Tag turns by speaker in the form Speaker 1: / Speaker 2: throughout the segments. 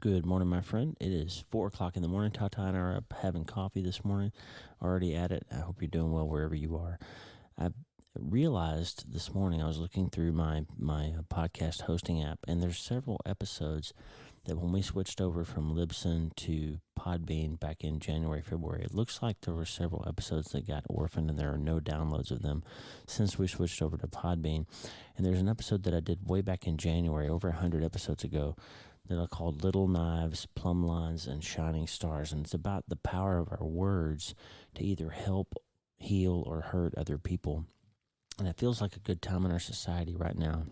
Speaker 1: Good morning, my friend. It is 4 o'clock in the morning. Tata and I are up having coffee this morning, already at it. I hope you're doing well wherever you are. I realized this morning I was looking through my podcast hosting app, and there's several episodes that when we switched over from Libsyn to Podbean back in January, February, it looks like there were several episodes that got orphaned and there are no downloads of them since we switched over to Podbean. And there's an episode that I did way back in January, over 100 episodes ago, that are called Little Knives, Plumb Lines, and Shining Stars. And it's about the power of our words to either help, heal, or hurt other people. And it feels like a good time in our society right now.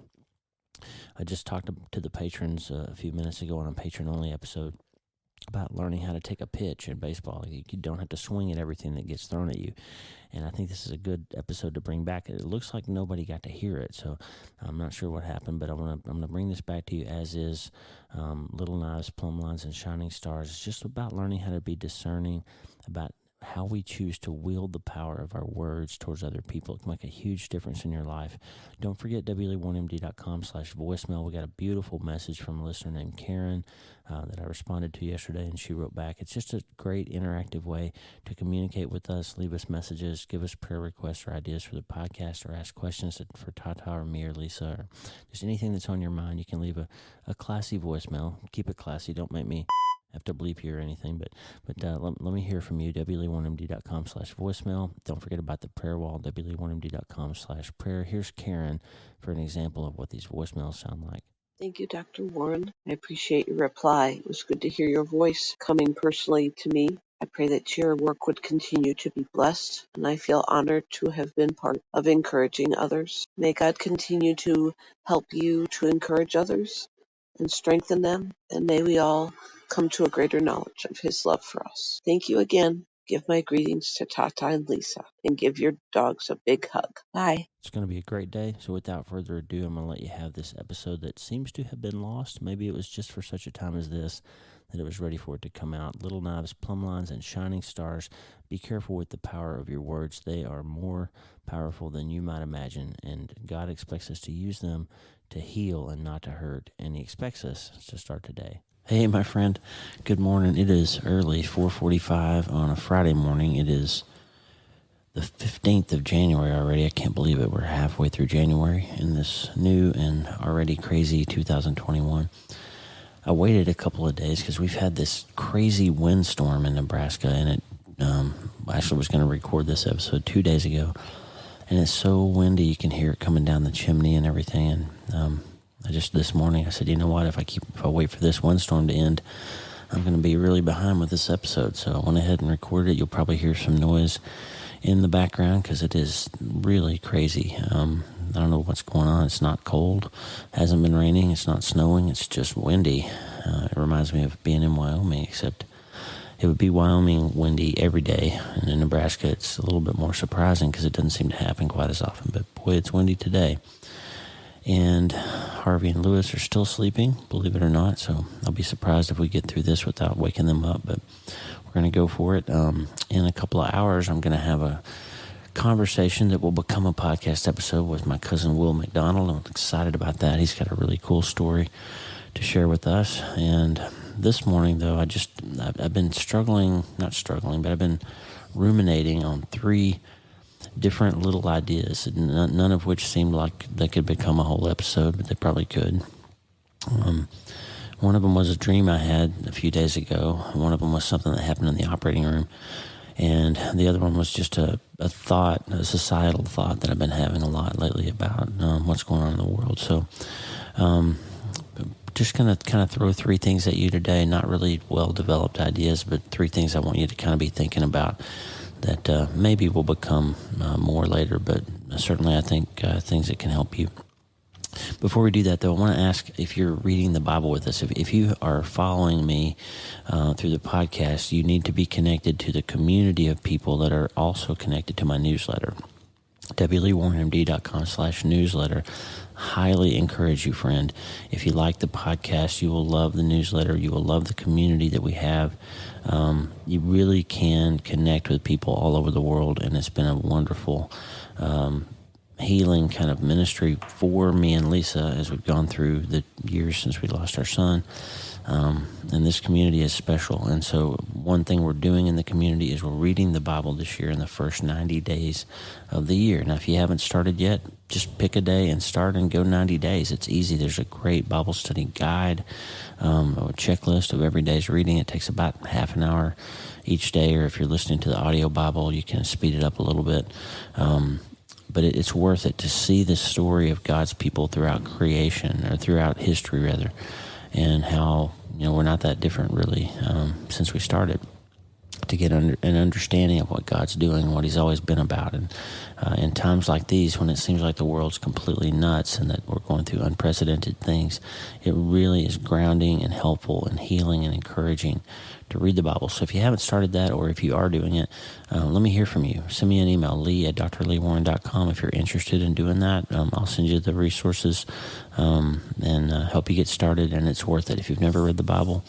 Speaker 1: I just talked to the patrons a few minutes ago on a patron-only episode about learning how to take a pitch in baseball. You don't have to swing at everything that gets thrown at you. And I think this is a good episode to bring back. It looks like nobody got to hear it, so I'm not sure what happened, but I'm gonna bring this back to you as is. Little Knives, Plumb Lines, and Shining Stars. It's just about learning how to be discerning about how we choose to wield the power of our words towards other people. It can make a huge difference in your life. Don't forget wle1md.com/voicemail. We got a beautiful message from a listener named Karen that I responded to yesterday, and she wrote back. It's just a great interactive way to communicate with us, leave us messages, give us prayer requests or ideas for the podcast, or ask questions for Tata or me or Lisa, or just anything that's on your mind. You can leave a classy voicemail. Keep it classy. Don't make me have to bleep you or anything, but let me hear from you. wle1md.com/voicemail. Don't forget about the prayer wall, wle1md.com/prayer. Here's Karen for an example of what these voicemails sound like.
Speaker 2: Thank you, Dr. Warren. I appreciate your reply. It was good to hear your voice coming personally to me. I pray that your work would continue to be blessed, and I feel honored to have been part of encouraging others. May God continue to help you to encourage others and strengthen them, and may we all come to a greater knowledge of His love for us. Thank you again. Give my greetings to Tata and Lisa, and give your dogs a big hug. Bye.
Speaker 1: It's going to be a great day, so without further ado, I'm going to let you have this episode that seems to have been lost. Maybe it was just for such a time as this that it was ready for it to come out. Little Knives, Plumb Lines, and Shining Stars. Be careful with the power of your words. They are more powerful than you might imagine, and God expects us to use them to heal and not to hurt, and He expects us to start today. Hey, my friend, good morning. It is early, 4:45 on a Friday morning. It is the 15th of January already. I can't believe it. We're halfway through January in this new and already crazy 2021. I waited a couple of days because we've had this crazy windstorm in Nebraska, and it actually was going to record this episode 2 days ago, and it's so windy you can hear it coming down the chimney and everything. And this morning I said, you know what, if I wait for this windstorm to end, I'm going to be really behind with this episode. So I went ahead and recorded it. You'll probably hear some noise in the background because it is really crazy. I don't know what's going on. It's not cold, hasn't been raining, it's not snowing, it's just windy. It reminds me of being in Wyoming, except it would be Wyoming windy every day, and in Nebraska it's a little bit more surprising because it doesn't seem to happen quite as often, but boy, it's windy today. And Harvey and Lewis are still sleeping, believe it or not, so I'll be surprised if we get through this without waking them up, but we're going to go for it. In a couple of hours, I'm going to have a conversation that will become a podcast episode with my cousin Will McDonald. I'm excited about that. He's got a really cool story to share with us. And this morning, though, I've been I've been ruminating on 3 different little ideas, none of which seemed like they could become a whole episode, but they probably could. One of them was a dream I had a few days ago. One of them was something that happened in the operating room. And the other one was just a thought, a societal thought that I've been having a lot lately about what's going on in the world. So just going to kind of throw 3 things at you today, not really well-developed ideas, but 3 things I want you to kind of be thinking about that maybe will become more later, but certainly I think things that can help you. Before we do that, though, I want to ask if you're reading the Bible with us. If you are following me through the podcast, you need to be connected to the community of people that are also connected to my newsletter. wle1md.com/newsletter. Highly encourage you, friend. If you like the podcast, you will love the newsletter. You will love the community that we have. You really can connect with people all over the world, and it's been a wonderful healing kind of ministry for me and Lisa as we've gone through the years since we lost our son. And this community is special. And so one thing we're doing in the community is we're reading the Bible this year in the first 90 days of the year. Now, if you haven't started yet, just pick a day and start and go 90 days. It's easy. There's a great Bible study guide, a checklist of every day's reading. It takes about half an hour each day, or if you're listening to the audio Bible, you can speed it up a little bit. But it's worth it to see the story of God's people throughout creation, or throughout history, rather, and how, we're not that different, really, since we started, to get an understanding of what God's doing and what He's always been about. And in times like these, when it seems like the world's completely nuts and that we're going through unprecedented things, it really is grounding and helpful and healing and encouraging to read the Bible. So if you haven't started that, or if you are doing it, let me hear from you. Send me an email, lee@drleewarren.com, if you're interested in doing that. I'll send you the resources and help you get started, and it's worth it. If you've never read the Bible,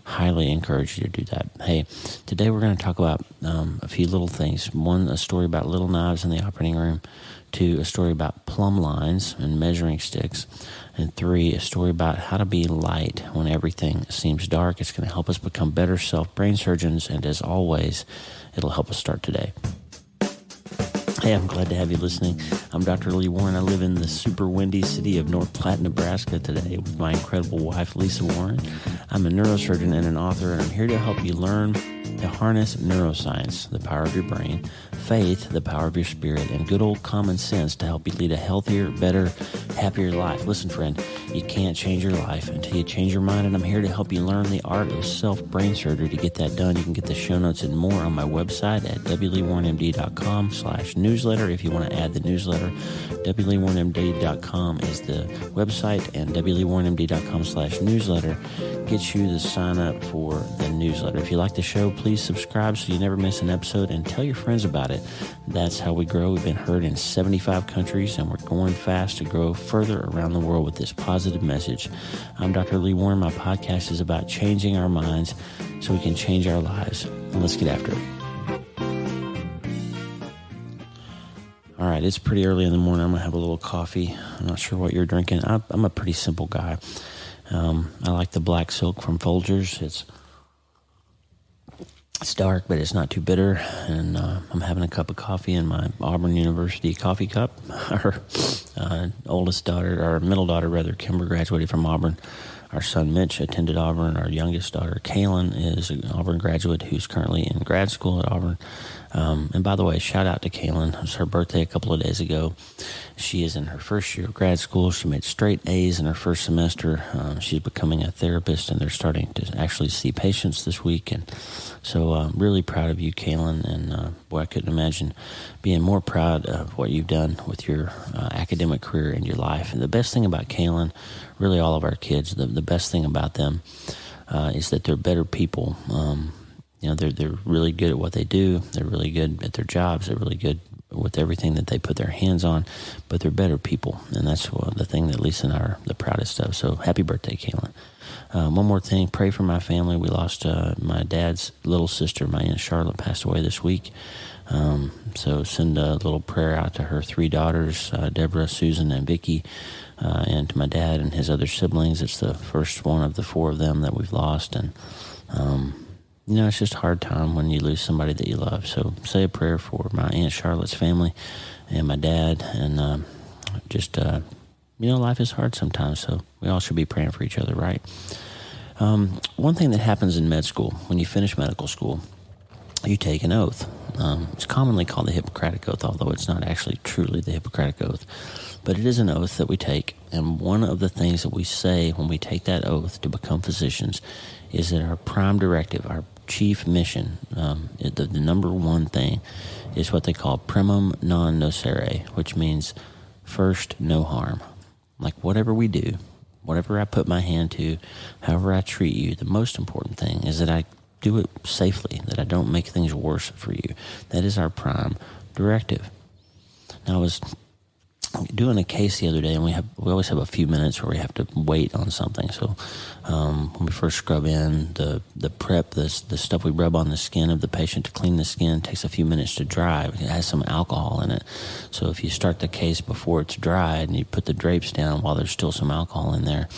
Speaker 1: highly encourage you to do that. Hey, today we're going to talk about a few little things. One, a story about little knives in the operating room. Two, a story about plumb lines and measuring sticks. And three, a story about how to be light when everything seems dark. It's going to help us become better self-brain surgeons, and as always, it'll help us start today. Hey, I'm glad to have you listening. I'm Dr. Lee Warren. I live in the super windy city of North Platte, Nebraska today with my incredible wife, Lisa Warren. I'm a neurosurgeon and an author, and I'm here to help you learn to harness neuroscience, the power of your brain, faith, the power of your spirit, and good old common sense to help you lead a healthier, better, happier life. Listen, friend, you can't change your life until you change your mind, and I'm here to help you learn the art of self-brain surgery. To get that done, you can get the show notes and more on my website at wleewarrenmd.com/newsletter. If you want to add the newsletter, wleewarrenmd.com is the website, and wleewarrenmd.com/newsletter gets you the sign up for the newsletter. If you like the show, please subscribe so you never miss an episode, and tell your friends about it. That's how we grow. We've been heard in 75 countries, and we're going fast to grow further around the world with this positive message. I'm Dr. Lee Warren. My podcast is about changing our minds so we can change our lives. And let's get after it. All right, it's pretty early in the morning. I'm going to have a little coffee. I'm not sure what you're drinking. I'm a pretty simple guy. I like the black silk from Folgers. It's dark, but it's not too bitter, and I'm having a cup of coffee in my Auburn University coffee cup. Our oldest daughter, our middle daughter rather, Kimber, graduated from Auburn. Our son Mitch attended Auburn. Our youngest daughter, Kaylin, is an Auburn graduate who's currently in grad school at Auburn. And by the way, shout out to Kaylin. It was her birthday a couple of days ago. She is in her first year of grad school. She made straight A's in her first semester. She's becoming a therapist, and they're starting to actually see patients this week. And so really proud of you, Kaylin. And boy, I couldn't imagine being more proud of what you've done with your academic career and your life. And the best thing about Kaylin, really all of our kids, the best thing about them is that they're better people. They're really good at what they do. They're really good at their jobs. They're really good with everything that they put their hands on, but they're better people, and that's the thing that Lisa and I are the proudest of. So happy birthday, Kaylin. One more thing, pray for my family. We lost my dad's little sister, my Aunt Charlotte, passed away this week. So send a little prayer out to her three daughters, Deborah, Susan, and Vicky, and to my dad and his other siblings. It's the first one of the four of them that we've lost, and it's just a hard time when you lose somebody that you love. So say a prayer for my Aunt Charlotte's family and my dad. And life is hard sometimes, so we all should be praying for each other, right? One thing that happens in med school, when you finish medical school, you take an oath. It's commonly called the Hippocratic Oath, although it's not actually truly the Hippocratic Oath. But it is an oath that we take, and one of the things that we say when we take that oath to become physicians is that our prime directive, our chief mission, the number one thing, is what they call primum non nocere, which means first, no harm. Like whatever we do, whatever I put my hand to, however I treat you, the most important thing is that I do it safely, that I don't make things worse for you. That is our prime directive. Now, I was doing a case the other day, and we always have a few minutes where we have to wait on something. So when we first scrub in the prep, the stuff we rub on the skin of the patient to clean the skin takes a few minutes to dry. It has some alcohol in it. So if you start the case before it's dried and you put the drapes down while there's still some alcohol in there,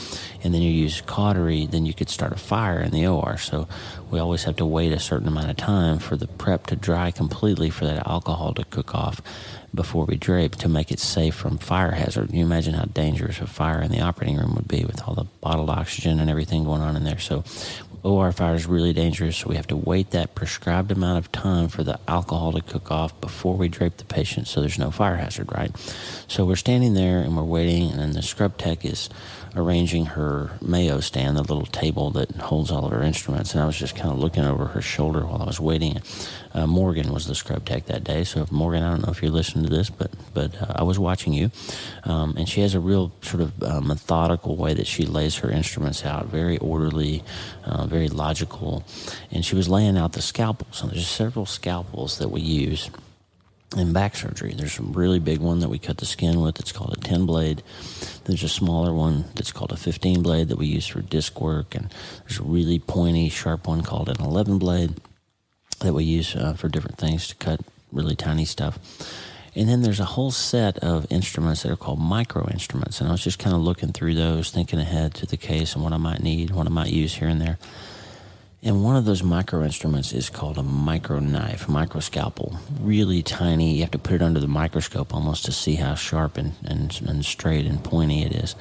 Speaker 1: and then you use cautery, then you could start a fire in the OR. So we always have to wait a certain amount of time for the prep to dry completely, for that alcohol to cook off before we drape, to make it safe from fire hazard. You imagine how dangerous a fire in the operating room would be with all the bottled oxygen and everything going on in there. So OR fire is really dangerous, so we have to wait that prescribed amount of time for the alcohol to cook off before we drape the patient, so there's no fire hazard, right? So we're standing there and we're waiting, and then the scrub tech is arranging her Mayo stand, the little table that holds all of her instruments, and I was just kind of looking over her shoulder while I was waiting. Morgan was the scrub tech that day, so if Morgan, I don't know if you're listening to this, but I was watching you, and she has a real sort of methodical way that she lays her instruments out, very orderly, very logical, and she was laying out the scalpels. And there's several scalpels that we use in back surgery. There's a really big one that we cut the skin with. It's called a 10 blade. There's a smaller one that's called a 15 blade that we use for disc work, and there's a really pointy, sharp one called an 11 blade that we use for different things to cut really tiny stuff. And then there's a whole set of instruments that are called micro instruments, and I was just kind of looking through those, thinking ahead to the case and what I might need, what I might use here and there. And one of those micro instruments is called a micro knife, micro scalpel, really tiny. You have to put it under the microscope almost to see how sharp and straight and pointy it is.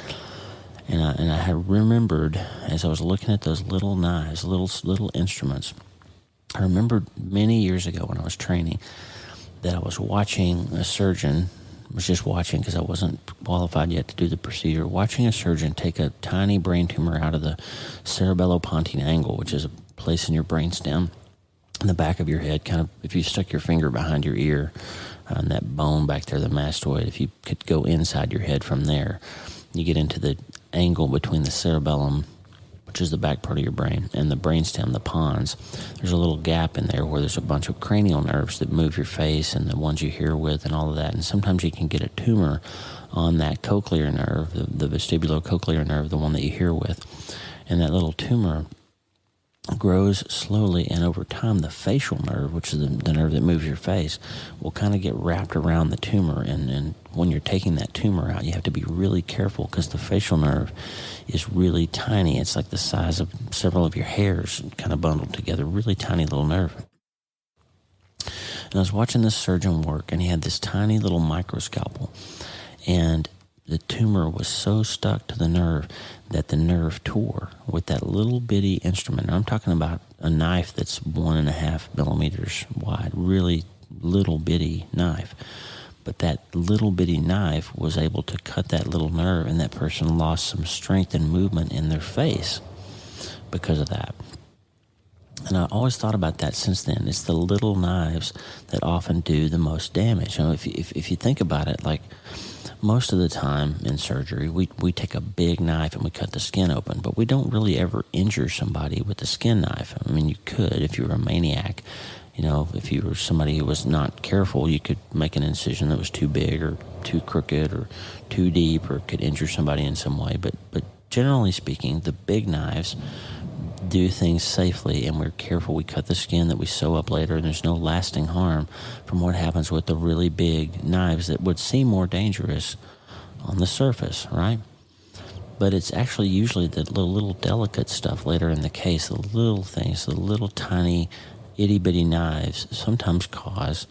Speaker 1: And I had remembered, as I was looking at those little knives, little instruments, I remembered many years ago when I was training that I was watching a surgeon, was just watching because I wasn't qualified yet to do the procedure, watching a surgeon take a tiny brain tumor out of the cerebellopontine angle, which is a place in your brainstem in the back of your head, kind of if you stuck your finger behind your ear and that bone back there, the mastoid, if you could go inside your head from there, you get into the angle between the cerebellum, which is the back part of your brain, and the brainstem, the pons. There's a little gap in there where there's a bunch of cranial nerves that move your face and the ones you hear with and all of that. And sometimes you can get a tumor on that cochlear nerve, the vestibulocochlear nerve, the one that you hear with. And that little tumor grows slowly, and over time the facial nerve, which is the nerve that moves your face, will kind of get wrapped around the tumor, and when you're taking that tumor out, you have to be really careful because the facial nerve is really tiny. It's like the size of several of your hairs kind of bundled together, really tiny little nerve. And I was watching this surgeon work, and he had this tiny little microscalpel, and the tumor was so stuck to the nerve that the nerve tore with that little bitty instrument. Now, I'm talking about a knife that's 1.5 millimeters wide, really little bitty knife. But that little bitty knife was able to cut that little nerve, and that person lost some strength and movement in their face because of that. And I always thought about that since then. It's the little knives that often do the most damage. You know, if you think about it, like most of the time in surgery, we take a big knife and we cut the skin open, but we don't really ever injure somebody with a skin knife. I mean, you could if you were a maniac. You know, if you were somebody who was not careful, you could make an incision that was too big or too crooked or too deep or could injure somebody in some way. But generally speaking, the big knives do things safely, and we're careful. We cut the skin that we sew up later, and there's no lasting harm from what happens with the really big knives that would seem more dangerous on the surface, right? But it's actually usually the little delicate stuff later in the case, the little things, the little tiny itty-bitty knives sometimes cause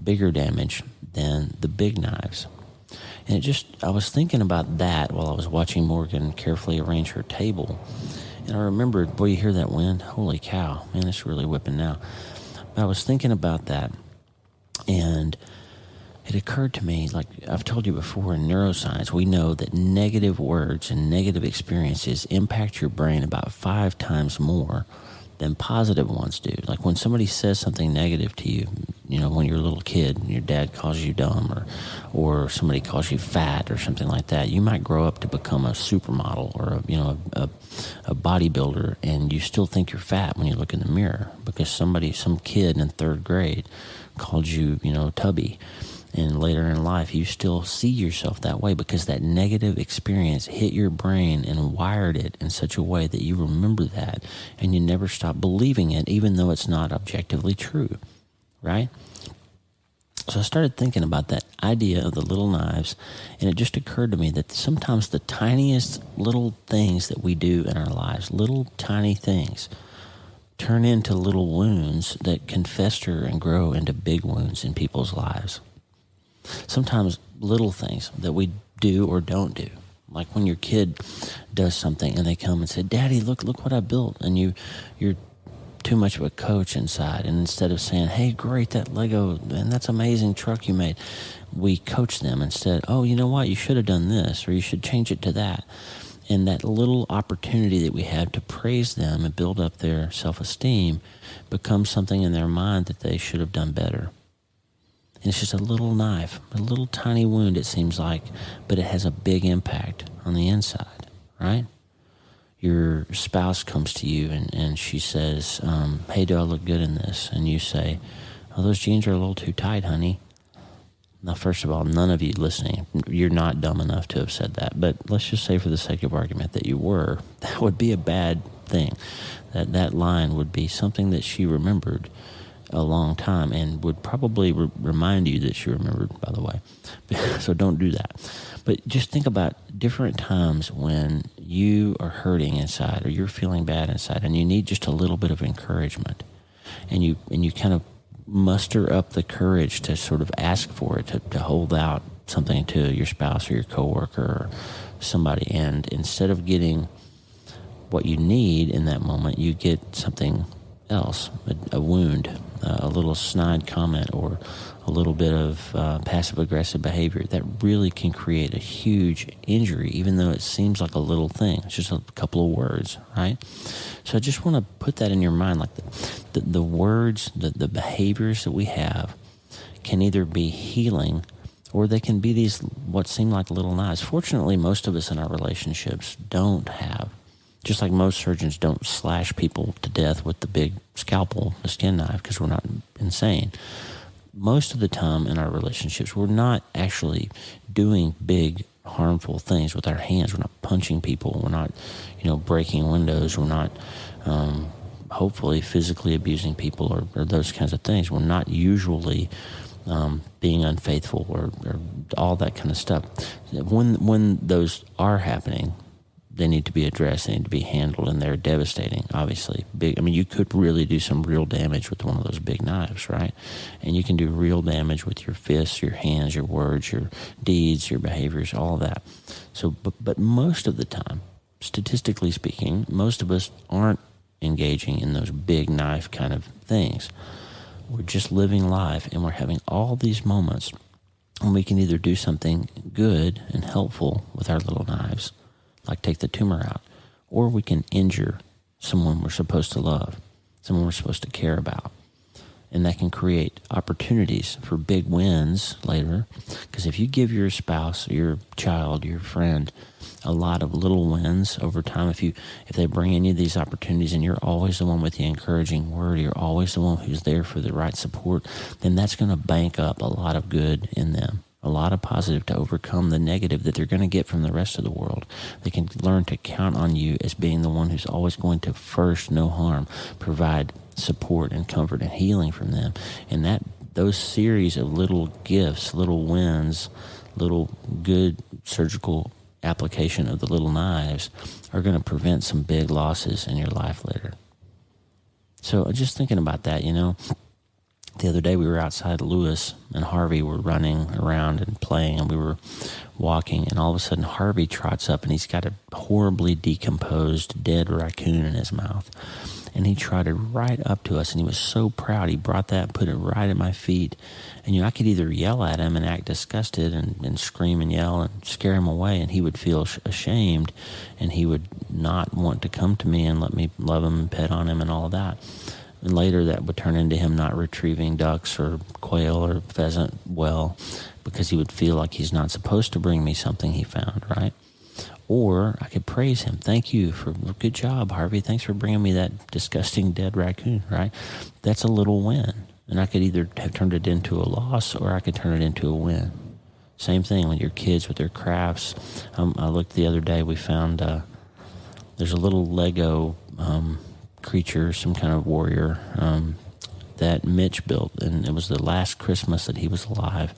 Speaker 1: bigger damage than the big knives. And I was thinking about that while I was watching Morgan carefully arrange her table. And I remembered, boy, you hear that wind? Holy cow, man, it's really whipping now. But I was thinking about that, and it occurred to me, like I've told you before, in neuroscience, we know that negative words and negative experiences impact your brain about 5 times more than positive ones do. Like when somebody says something negative to you, you know, when you're a little kid and your dad calls you dumb or somebody calls you fat or something like that, you might grow up to become a supermodel or a bodybuilder, and you still think you're fat when you look in the mirror because some kid in 3rd grade called you, tubby. and later in life you still see yourself that way because that negative experience hit your brain and wired it in such a way that you remember that and you never stop believing it, even though it's not objectively true, right? So I started thinking about that idea of the little knives, and it just occurred to me that sometimes the tiniest little things that we do in our lives, little tiny things, turn into little wounds that can fester and grow into big wounds in people's lives. Sometimes little things that we do or don't do, like when your kid does something and they come and say, "Daddy, look what I built," and you're too much of a coach inside, and instead of saying, "Hey, great, that Lego, man, that's amazing truck you made," we coach them instead. "Oh, you know what, you should have done this, or you should change it to that." And that little opportunity that we have to praise them and build up their self-esteem becomes something in their mind that they should have done better. And it's just a little knife, a little tiny wound, it seems like, but it has a big impact on the inside, right? Your spouse comes to you and she says, "Hey, do I look good in this?" And you say, "Oh, those jeans are a little too tight, honey." Now, first of all, none of you listening, you're not dumb enough to have said that. But let's just say for the sake of argument that you were, that would be a bad thing. That line would be something that she remembered a long time and would probably remind you that she remembered, by the way. So don't do that. But just think about different times when you are hurting inside or you're feeling bad inside and you need just a little bit of encouragement. And you kind of muster up the courage to sort of ask for it, to hold out something to your spouse or your coworker or somebody. And instead of getting what you need in that moment, you get something else, a wound, a little snide comment, or a little bit of passive-aggressive behavior that really can create a huge injury, even though it seems like a little thing. It's just a couple of words, right? So I just want to put that in your mind, like the words, the behaviors that we have can either be healing or they can be these what seem like little knives. Fortunately, most of us in our relationships don't have, just like most surgeons don't slash people to death with the big scalpel, the skin knife, because we're not insane. Most of the time in our relationships, we're not actually doing big, harmful things with our hands. We're not punching people. We're not, breaking windows. We're not, hopefully, physically abusing people or those kinds of things. We're not usually being unfaithful or all that kind of stuff. When those are happening, they need to be addressed, they need to be handled, and they're devastating, obviously. You could really do some real damage with one of those big knives, right? And you can do real damage with your fists, your hands, your words, your deeds, your behaviors, all of that. So, but most of the time, statistically speaking, most of us aren't engaging in those big knife kind of things. We're just living life, and we're having all these moments when we can either do something good and helpful with our little knives, like take the tumor out, or we can injure someone we're supposed to love, someone we're supposed to care about. And that can create opportunities for big wins later. Because if you give your spouse, your child, your friend a lot of little wins over time, if they bring any of these opportunities and you're always the one with the encouraging word, you're always the one who's there for the right support, then that's going to bank up a lot of good in them. A lot of positive to overcome the negative that they're going to get from the rest of the world. They can learn to count on you as being the one who's always going to first, no harm, provide support and comfort and healing from them. And those series of little gifts, little wins, little good surgical application of the little knives are going to prevent some big losses in your life later. So just thinking about that, the other day we were outside Lewis and Harvey were running around and playing, and we were walking, and all of a sudden Harvey trots up and he's got a horribly decomposed dead raccoon in his mouth. And he trotted right up to us, and he was so proud. He brought that and put it right at my feet. And I could either yell at him and act disgusted and scream and yell and scare him away, and he would feel ashamed, and he would not want to come to me and let me love him and pet on him and all of that. And later that would turn into him not retrieving ducks or quail or pheasant well, because he would feel like he's not supposed to bring me something he found, right? Or I could praise him. Thank you good job, Harvey. Thanks for bringing me that disgusting dead raccoon, right? That's a little win. And I could either have turned it into a loss or I could turn it into a win. Same thing with your kids with their crafts. I looked the other day, we found there's a little Lego creature, some kind of warrior that Mitch built, and it was the last Christmas that he was alive.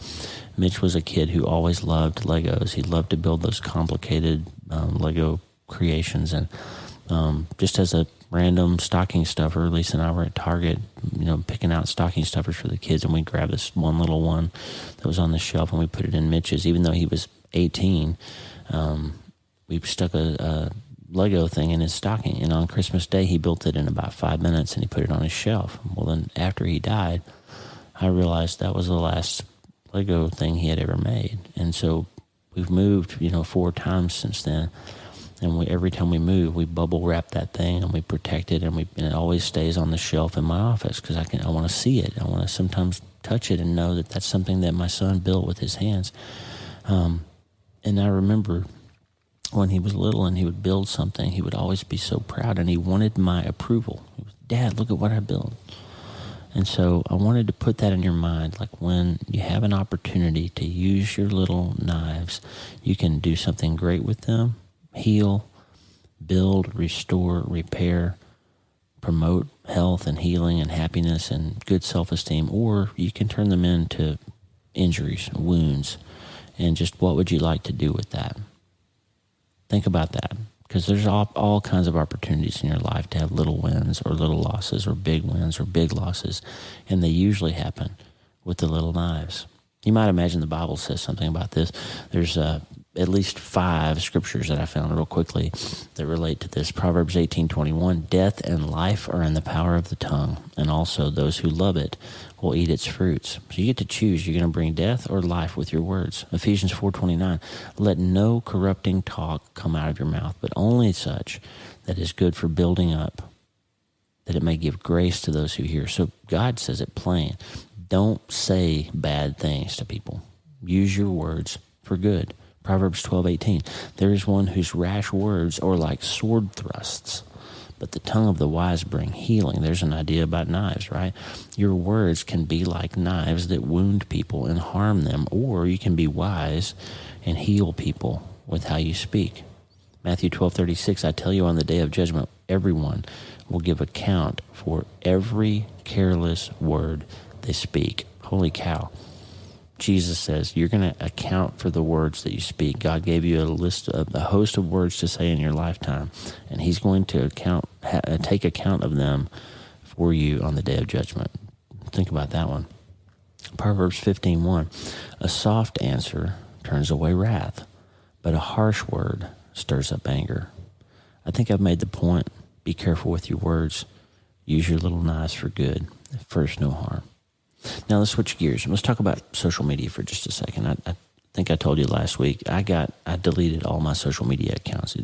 Speaker 1: Mitch was a kid who always loved Legos. He loved to build those complicated Lego creations, and just as a random stocking stuffer, Lisa and I were at Target, picking out stocking stuffers for the kids, and we grabbed this one little one that was on the shelf, and we put it in Mitch's. Even though he was 18, we stuck a Lego thing in his stocking, and on Christmas Day, he built it in about 5 minutes, and he put it on his shelf. Well, then after he died, I realized that was the last Lego thing he had ever made, and so we've moved, 4 times since then. And every time we move, we bubble wrap that thing and we protect it, and it always stays on the shelf in my office because I want to see it. I want to sometimes touch it and know that that's something that my son built with his hands. And I remember when he was little and he would build something, he would always be so proud, and he wanted my approval. He was, Dad, look at what I built. And so I wanted to put that in your mind, like when you have an opportunity to use your little knives, you can do something great with them. Heal, build, restore, repair, promote health and healing and happiness and good self-esteem, or you can turn them into injuries, wounds, and just what would you like to do with that? Think about that, because there's all kinds of opportunities in your life to have little wins or little losses or big wins or big losses, and they usually happen with the little knives. You might imagine the Bible says something about this. There's at least 5 scriptures that I found real quickly that relate to this. Proverbs 18:21, death and life are in the power of the tongue, and also those who love it will eat its fruits. So you get to choose. You're going to bring death or life with your words. Ephesians 4:29, let no corrupting talk come out of your mouth, but only such that is good for building up, that it may give grace to those who hear. So God says it plain. Don't say bad things to people. Use your words for good. Proverbs 12:18, there is one whose rash words are like sword thrusts, but the tongue of the wise bring healing. There's an idea about knives, right? Your words can be like knives that wound people and harm them, or you can be wise and heal people with how you speak. Matthew 12:36, I tell you, on the day of judgment, everyone will give account for every careless word they speak. Holy cow. Jesus says you're going to account for the words that you speak. God gave you a host of words to say in your lifetime, and he's going to take account of them for you on the day of judgment. Think about that one. Proverbs 15:1, a soft answer turns away wrath, but a harsh word stirs up anger. I think I've made the point. Be careful with your words. Use your little knives for good. First, no harm. Now let's switch gears. Let's talk about social media for just a second. I think I told you last week, I deleted all my social media accounts.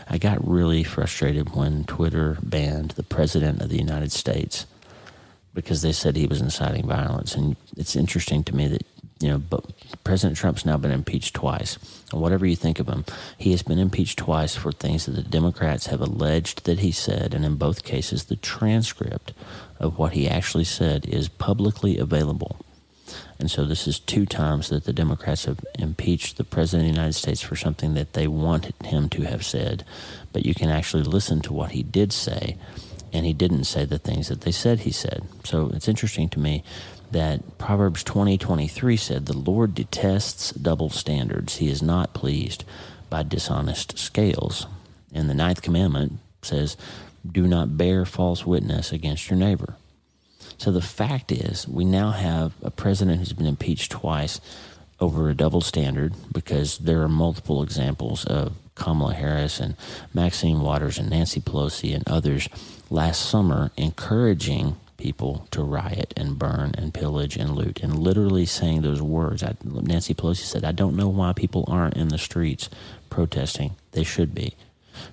Speaker 1: I got really frustrated when Twitter banned the President of the United States because they said he was inciting violence. And it's interesting to me that, but President Trump's now been impeached twice. And whatever you think of him, he has been impeached twice for things that the Democrats have alleged that he said. And in both cases, the transcript of what he actually said is publicly available. And so this is 2 times that the Democrats have impeached the President of the United States for something that they wanted him to have said. But you can actually listen to what he did say, and he didn't say the things that they said he said. So it's interesting to me that Proverbs 20:23 said, the Lord detests double standards. He is not pleased by dishonest scales. And the 9th commandment says, do not bear false witness against your neighbor. So the fact is, we now have a president who's been impeached twice over a double standard, because there are multiple examples of Kamala Harris and Maxine Waters and Nancy Pelosi and others last summer encouraging people to riot and burn and pillage and loot, and literally saying those words. Nancy Pelosi said, I don't know why people aren't in the streets protesting. They should be.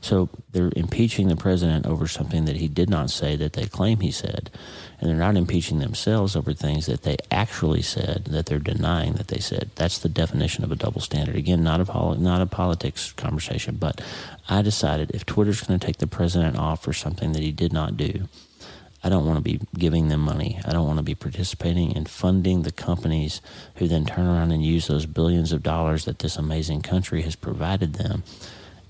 Speaker 1: So they're impeaching the president over something that he did not say that they claim he said, and they're not impeaching themselves over things that they actually said that they're denying that they said. That's the definition of a double standard. Again, not a politics conversation, but I decided if Twitter's going to take the president off for something that he did not do, I don't want to be giving them money. I don't want to be participating in funding the companies who then turn around and use those billions of dollars that this amazing country has provided them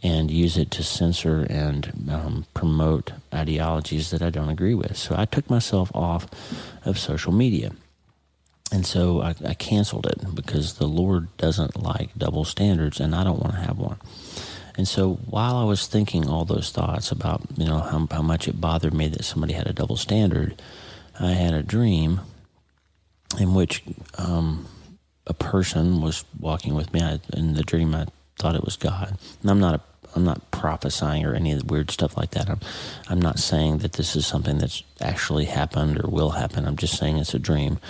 Speaker 1: and use it to censor and promote ideologies that I don't agree with. So I took myself off of social media. And so I canceled it because the Lord doesn't like double standards, and I don't want to have one. And so while I was thinking all those thoughts about, how much it bothered me that somebody had a double standard, I had a dream in which a person was walking with me. In the dream, I thought it was God. And I'm not prophesying or any of the weird stuff like that. I'm not saying that this is something that's actually happened or will happen. I'm just saying it's a dream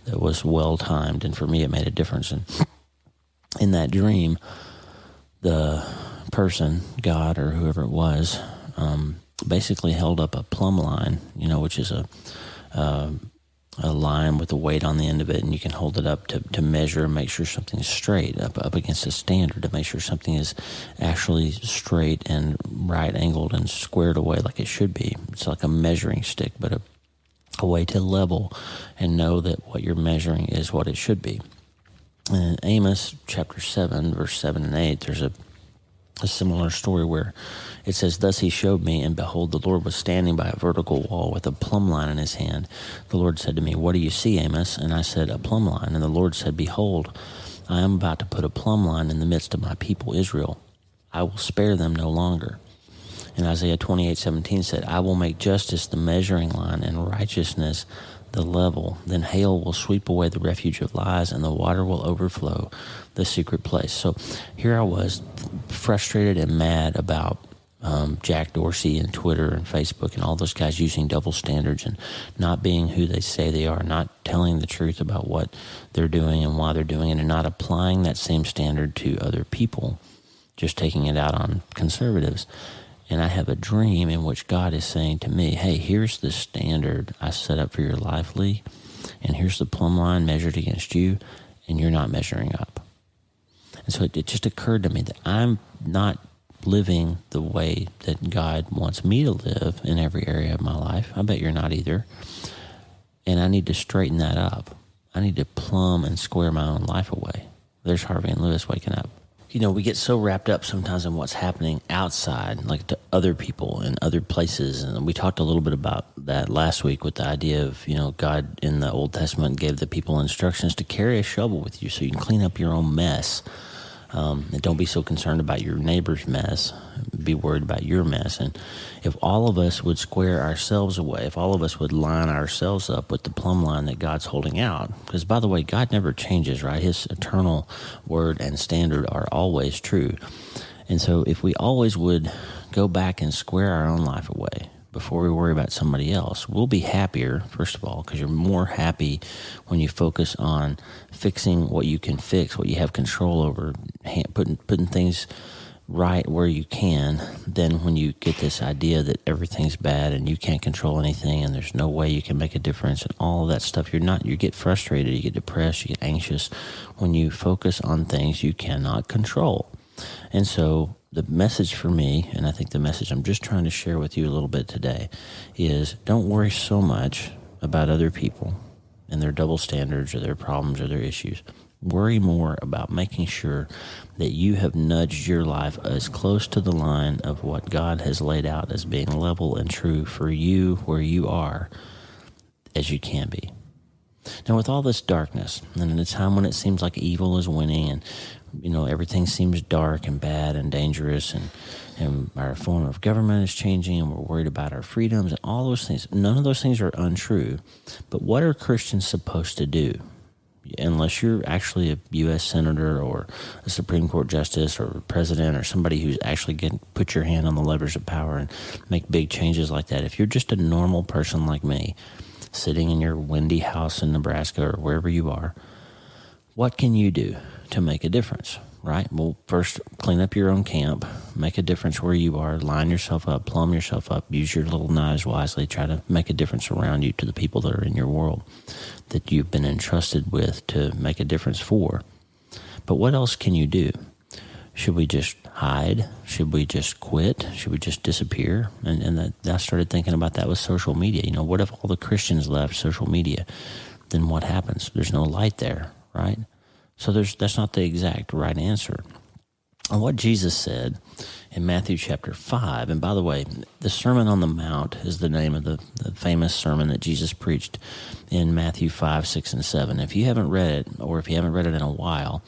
Speaker 1: that was well timed, and for me, it made a difference. And in that dream, the person, God or whoever it was, basically held up a plumb line, which is a line with a weight on the end of it, and you can hold it up to measure and make sure something's straight, up against a standard to make sure something is actually straight and right angled and squared away like it should be. It's like a measuring stick, but a way to level and know that what you're measuring is what it should be. In Amos chapter 7, verse 7 and 8, there's a similar story where it says, "Thus he showed me, and behold, the Lord was standing by a vertical wall with a plumb line in his hand. The Lord said to me, 'What do you see, Amos?' And I said, 'A plumb line.' And the Lord said, 'Behold, I am about to put a plumb line in the midst of my people Israel. I will spare them no longer." And Isaiah 28:17 said, "I will make justice the measuring line and righteousness the level. Then hail will sweep away the refuge of lies, and the water will overflow the secret place." So here I was, frustrated and mad about Jack Dorsey and Twitter and Facebook and all those guys using double standards and not being who they say they are, not telling the truth about what they're doing and why they're doing it, and not applying that same standard to other people, just taking it out on conservatives. And I have a dream in which God is saying to me, "Hey, here's the standard I set up for your life, Lee, and here's the plumb line measured against you, and you're not measuring up." And so it just occurred to me that I'm not living the way that God wants me to live in every area of my life. I bet you're not either. And I need to straighten that up. I need to plumb and square my own life away. There's Harvey and Lewis waking up. We get so wrapped up sometimes in what's happening outside, like to other people and other places. And we talked a little bit about that last week with the idea of, God in the Old Testament gave the people instructions to carry a shovel with you so you can clean up your own mess. And don't be so concerned about your neighbor's mess. Be worried about your mess. And if all of us would square ourselves away, if all of us would line ourselves up with the plumb line that God's holding out, because by the way, God never changes, right? His eternal word and standard are always true. And so if we always would go back and square our own life away before we worry about somebody else, we'll be happier, first of all, because you're more happy when you focus on fixing what you can fix, what you have control over, putting things right where you can, than when you get this idea that everything's bad and you can't control anything and there's no way you can make a difference and all of that stuff. You get frustrated, you get depressed, you get anxious when you focus on things you cannot control. And so the message for me, and I think the message I'm just trying to share with you a little bit today, is don't worry so much about other people and their double standards or their problems or their issues. Worry more about making sure that you have nudged your life as close to the line of what God has laid out as being level and true for you where you are as you can be. Now, with all this darkness, and in a time when it seems like evil is winning and everything seems dark and bad and dangerous, and our form of government is changing, and we're worried about our freedoms and all those things. None of those things are untrue. But what are Christians supposed to do? Unless you're actually a U.S. senator or a Supreme Court justice or a president or somebody who's actually going to put your hand on the levers of power and make big changes like that. If you're just a normal person like me, sitting in your windy house in Nebraska or wherever you are, what can you do to make a difference, right? Well, first, clean up your own camp, make a difference where you are, line yourself up, plumb yourself up, use your little knives wisely, try to make a difference around you to the people that are in your world that you've been entrusted with to make a difference for. But what else can you do? Should we just hide? Should we just quit? Should we just disappear? And I started thinking about that with social media. What if all the Christians left social media? Then what happens? There's no light there, right? So that's not the exact right answer. And what Jesus said in Matthew chapter 5, and by the way, the Sermon on the Mount is the name of the famous sermon that Jesus preached in Matthew 5, 6, and 7. If you haven't read it, or if you haven't read it in a while,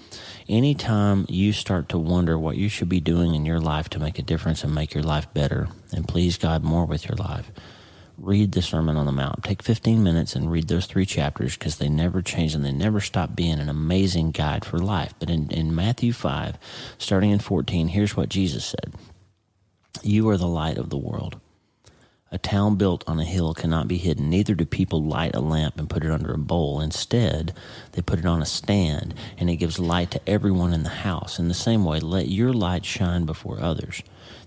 Speaker 1: anytime you start to wonder what you should be doing in your life to make a difference and make your life better and please God more with your life, read the Sermon on the Mount. Take 15 minutes and read those 3 chapters, because they never change and they never stop being an amazing guide for life. But in Matthew 5, starting in 14, here's what Jesus said. You are the light of the world. A town built on a hill cannot be hidden. Neither do people light a lamp and put it under a bowl. Instead, they put it on a stand, and it gives light to everyone in the house. In the same way, let your light shine before others,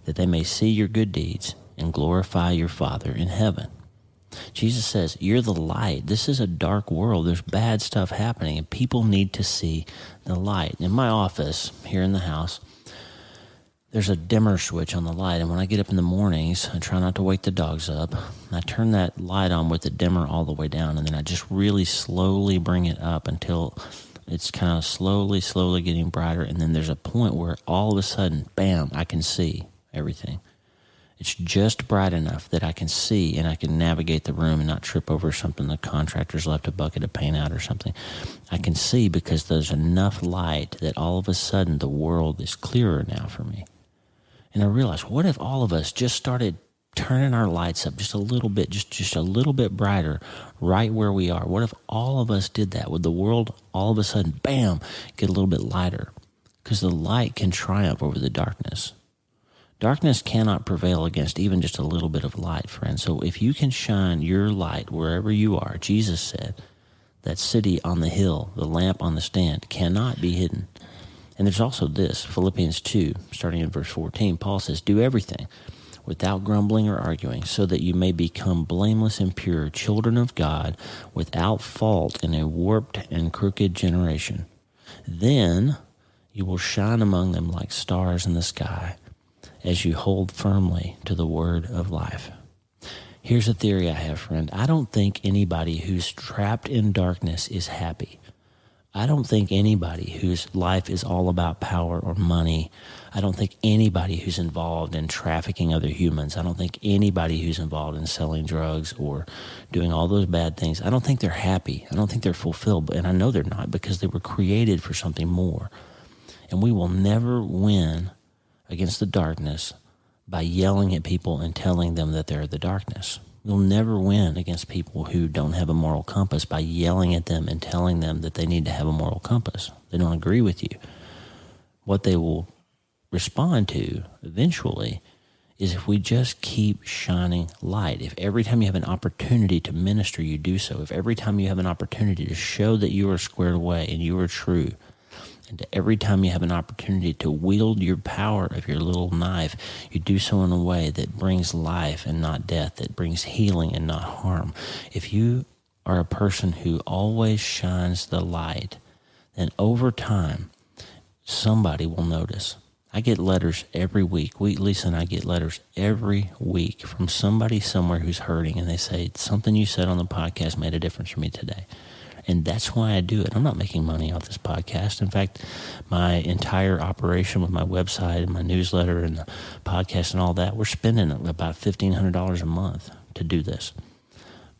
Speaker 1: that they may see your good deeds and glorify your Father in heaven. Jesus says, you're the light. This is a dark world. There's bad stuff happening, and people need to see the light. In my office, here in the house, there's a dimmer switch on the light, and when I get up in the mornings, I try not to wake the dogs up. I turn that light on with the dimmer all the way down, and then I just really slowly bring it up until it's kind of slowly getting brighter, and then there's a point where all of a sudden, bam, I can see everything. It's just bright enough that I can see and I can navigate the room and not trip over something the contractor's left a bucket of paint out or something. I can see because there's enough light that all of a sudden the world is clearer now for me. And I realized, what if all of us just started turning our lights up just a little bit, just a little bit brighter right where we are? What if all of us did that? Would the world all of a sudden, bam, get a little bit lighter? Because the light can triumph over the darkness. Darkness cannot prevail against even just a little bit of light, friend. So if you can shine your light wherever you are, Jesus said, that city on the hill, the lamp on the stand, cannot be hidden. And there's also this, Philippians 2, starting in verse 14, Paul says, do everything without grumbling or arguing, so that you may become blameless and pure, children of God, without fault in a warped and crooked generation. Then you will shine among them like stars in the sky, as you hold firmly to the word of life. Here's a theory I have, friend. I don't think anybody who's trapped in darkness is happy. I don't think anybody whose life is all about power or money. I don't think anybody who's involved in trafficking other humans. I don't think anybody who's involved in selling drugs or doing all those bad things. I don't think they're happy. I don't think they're fulfilled. And I know they're not, because they were created for something more. And we will never win against the darkness by yelling at people and telling them that they're the darkness. We'll never win against people who don't have a moral compass by yelling at them and telling them that they need to have a moral compass. They don't agree with you. What they will respond to eventually is if we just keep shining light. If every time you have an opportunity to minister, you do so. If every time you have an opportunity to show that you are squared away and you are true, and every time you have an opportunity to wield your power of your little knife, you do so in a way that brings life and not death, that brings healing and not harm. If you are a person who always shines the light, then over time, somebody will notice. I get letters every week. Lisa and I get letters every week from somebody somewhere who's hurting, and they say, something you said on the podcast made a difference for me today. And that's why I do it. I'm not making money off this podcast. In fact, my entire operation with my website and my newsletter and the podcast and all that, we're spending about $1,500 a month to do this.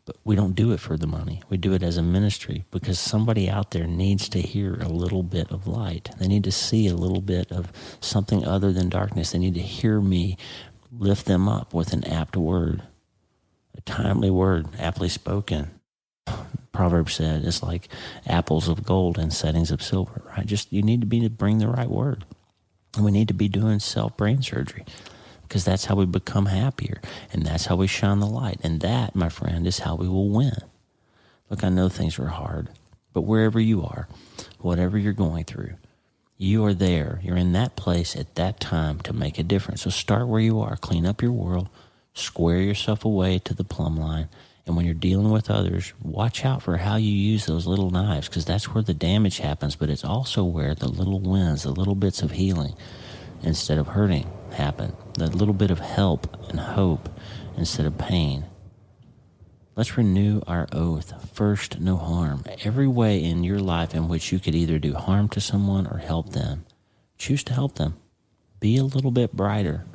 Speaker 1: But we don't do it for the money. We do it as a ministry because somebody out there needs to hear a little bit of light. They need to see a little bit of something other than darkness. They need to hear me lift them up with an apt word, a timely word, aptly spoken. Proverbs said it's like apples of gold and settings of silver, right? Just you need to bring the right word. And we need to be doing self-brain surgery because that's how we become happier, and that's how we shine the light. And that, my friend, is how we will win. Look, I know things are hard, but wherever you are, whatever you're going through, you are there. You're in that place at that time to make a difference. So start where you are. Clean up your world. Square yourself away to the plumb line. And when you're dealing with others, watch out for how you use those little knives, because that's where the damage happens, but it's also where the little wins, the little bits of healing instead of hurting happen. That little bit of help and hope instead of pain. Let's renew our oath. First, no harm. Every way in your life in which you could either do harm to someone or help them, choose to help them. Be a little bit brighter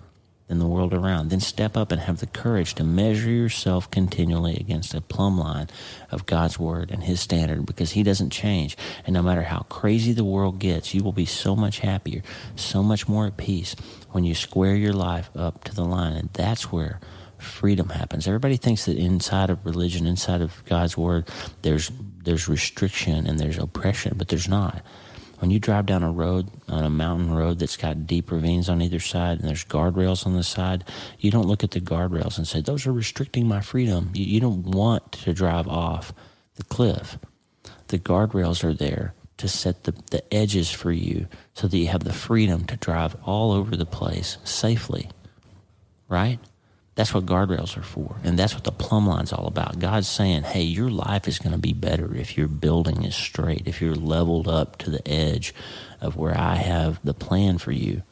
Speaker 1: than the world around. Then step up and have the courage to measure yourself continually against a plumb line of God's word and his standard, because he doesn't change. And no matter how crazy the world gets, you will be so much happier, so much more at peace when you square your life up to the line. And that's where freedom happens. Everybody thinks that inside of religion, inside of God's word, there's restriction and there's oppression, but there's not. When you drive down a road, on a mountain road that's got deep ravines on either side and there's guardrails on the side, you don't look at the guardrails and say, those are restricting my freedom. You don't want to drive off the cliff. The guardrails are there to set the edges for you so that you have the freedom to drive all over the place safely, right? That's what guardrails are for, and that's what the plumb line's all about. God's saying, hey, your life is going to be better if your building is straight, if you're leveled up to the edge of where I have the plan for you.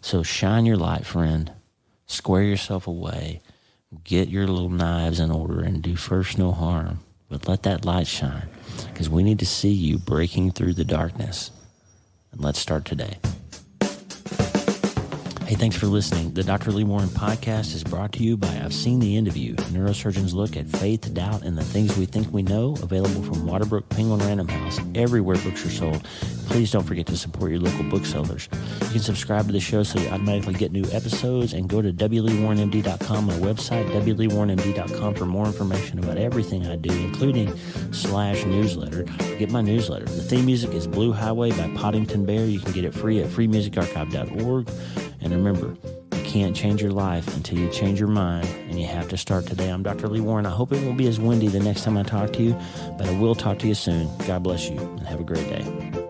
Speaker 1: So shine your light, friend. Square yourself away. Get your little knives in order and do first no harm. But let that light shine, because we need to see you breaking through the darkness. And let's start today. Hey, thanks for listening. The Dr. Lee Warren podcast is brought to you by I've Seen the End of You, neurosurgeons look at faith, doubt, and the things we think we know, available from Waterbrook Penguin Random House, everywhere books are sold. Please don't forget to support your local booksellers. You can subscribe to the show so you automatically get new episodes, and go to wleewarrenmd.com, my website, wleewarrenmd.com, for more information about everything I do, including /newsletter. Get my newsletter. The theme music is Blue Highway by Poddington Bear. You can get it free at freemusicarchive.org. And remember, you can't change your life until you change your mind, and you have to start today. I'm Dr. Lee Warren. I hope it won't be as windy the next time I talk to you, but I will talk to you soon. God bless you, and have a great day.